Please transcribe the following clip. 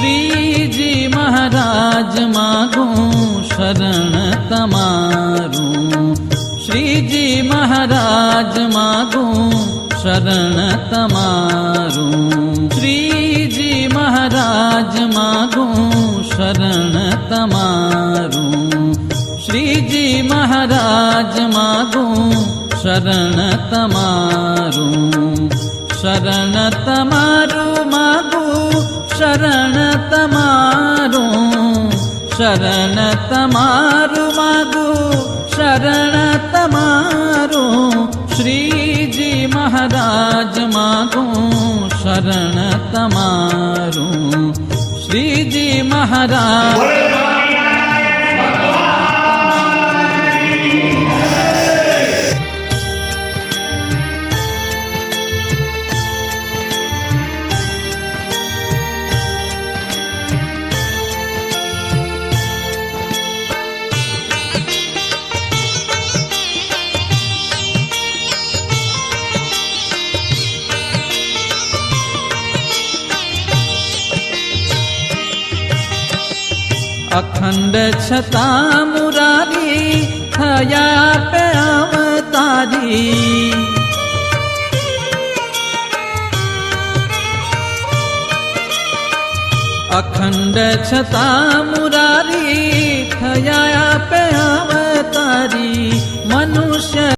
श्रीजी महाराज मागू शरण तमारू। श्रीजी महाराज मागू शरण तमारू। श्रीजी महाराज मागू शरण तमारू। श्रीजी महाराज मागू शरण तमारू। शरण तमारू मागू शरण तमारू। शरण तमारू मागू शरण तमारू। श्रीजी महाराज मागू शरण तमारू। श्रीजी महाराज अखंड छता मुरारी थया पे अवतारी। अखंड छता मुरारी थया पे अवतारी। मनुष्य